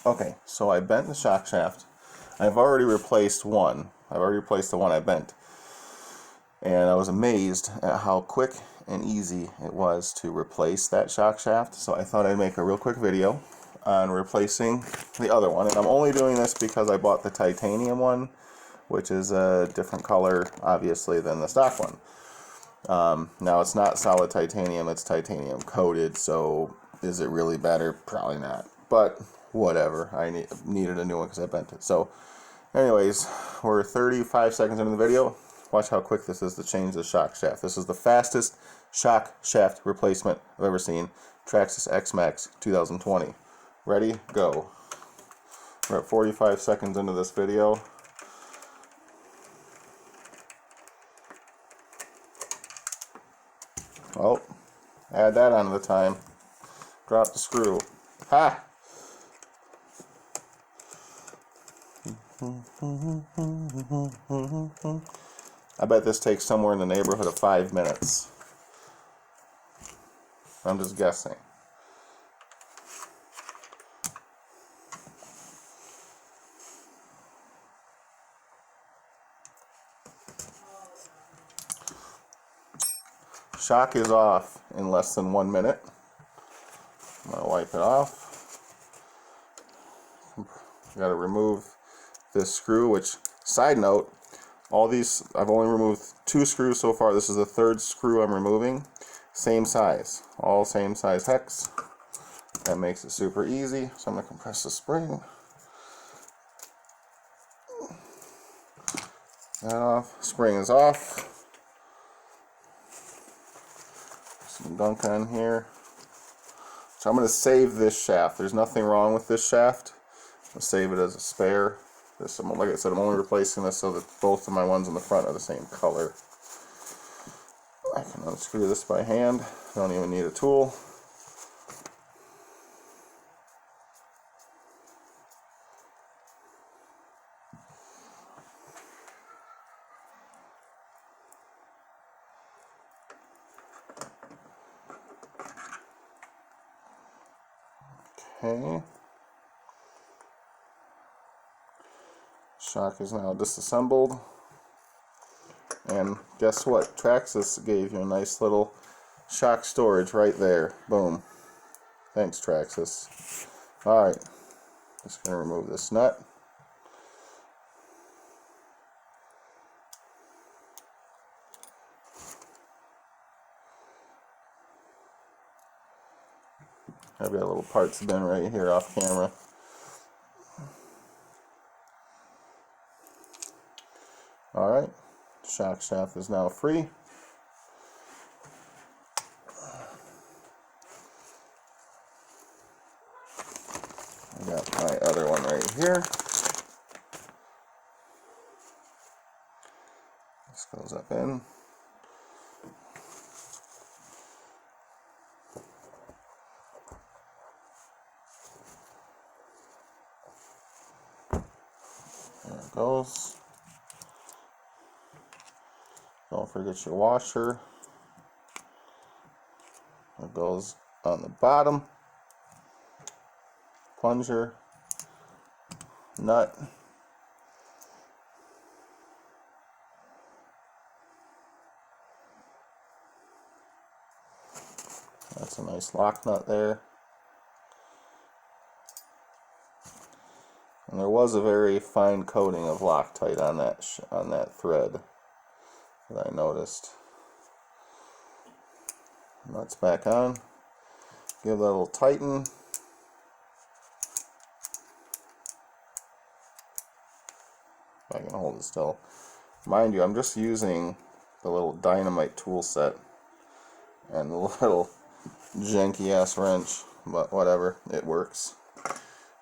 Okay, so I bent the shock shaft. I've already replaced one. I've already replaced the one I bent. And I was amazed at how quick and easy it was to replace that shock shaft. So I thought I'd make a real quick video on replacing the other one. And I'm only doing this because I bought the titanium one, which is a different color, obviously, than the stock one. Now, it's not solid titanium, it's titanium coated, so is it really better? Probably not. But whatever, I needed a new one because I bent it. So anyways, we're 35 seconds into the video. Watch how quick this is to change the shock shaft. This is the fastest shock shaft replacement I've ever seen. Traxxas X-Maxx 2020. Ready? Go. We're at 45 seconds into this video. Oh, add that onto the time. Drop the screw. Ha! I bet this takes somewhere in the neighborhood of 5 minutes. I'm just guessing. Shock is off in less than 1 minute. I'm going to wipe it off. Got to remove this screw, which, side note, all these, I've only removed 2 screws so far. This is the 3rd screw I'm removing. Same size. All same size hex. That makes it super easy. So I'm going to compress the spring. That off. Spring is off. Some gunk on here. So I'm going to save this shaft. There's nothing wrong with this shaft. I'm going to save it as a spare. Like I said, I'm only replacing this so that both of my ones in the front are the same color. I can unscrew this by hand. Don't even need a tool. Okay. Shock is now disassembled. And guess what? Traxxas gave you a nice little shock storage right there. Boom. Thanks, Traxxas. Alright. Just going to remove this nut. I've got a little parts bin right here off camera. Alright. Shock shaft is now free. I got my other one right here. This goes up in. There it goes. Don't forget your washer. It goes on the bottom. Plunger. Nut. That's a nice lock nut there. And there was a very fine coating of Loctite on that thread that I noticed. Nuts back on. Give that a little tighten. If I can hold it still. Mind you, I'm just using the little dynamite tool set and the little janky ass wrench, but whatever, it works.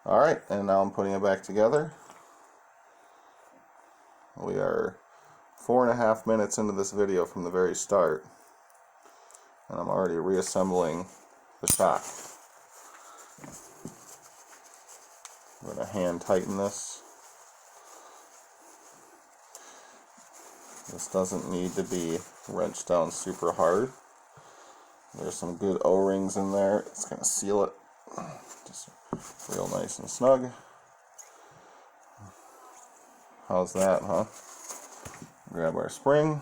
Alright, and now I'm putting it back together. We are 4.5 minutes into this video from the very start, and I'm already reassembling the shock. I'm going to hand tighten this. This doesn't need to be wrenched down super hard. There's some good O-rings in there. It's going to seal it. Just Real nice and snug. How's that, huh? Grab our spring.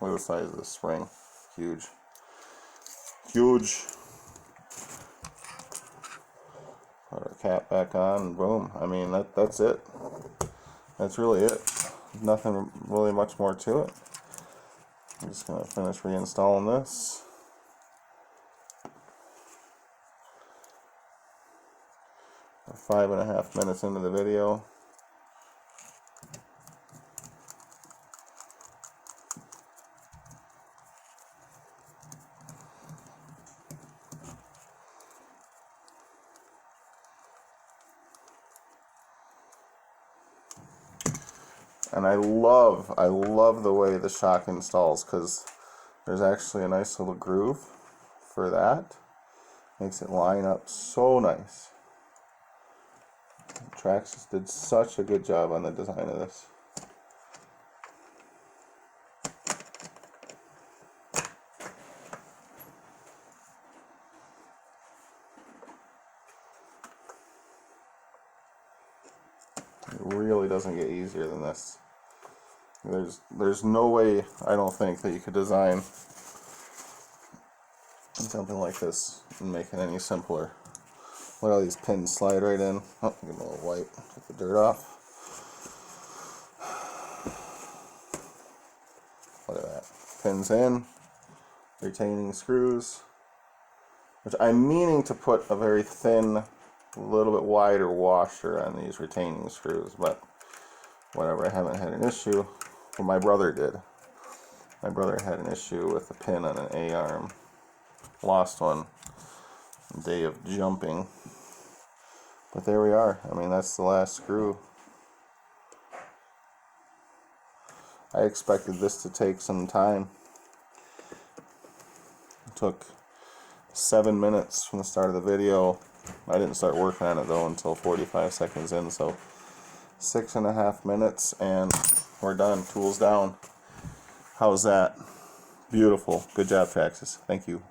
Look at the size of this spring. Huge. Huge. Put our cap back on and boom. I mean, that's it. That's really it. Nothing really much more to it. I'm just going to finish reinstalling this. We're 5.5 minutes into the video. And I love the way the shock installs, because there's actually a nice little groove for that. Makes it line up so nice. Traxxas did such a good job on the design of this. It really doesn't get easier than this. There's no way, I don't think, that you could design something like this and make it any simpler. Look at all these pins slide right in. Oh, give them a little wipe, get the dirt off. Look at that. Pins in, retaining screws, which I'm meaning to put a very thin, a little bit wider washer on these retaining screws, but whatever, I haven't had an issue. Well, my brother did. My brother had an issue with a pin on an A-arm. Lost one. Day of jumping. But there we are. I mean, that's the last screw. I expected this to take some time. It took 7 minutes from the start of the video. I didn't start working on it though until 45 seconds in, so 6.5 minutes and we're done. Tools down. How's that? Beautiful. Good job, Traxxas. Thank you.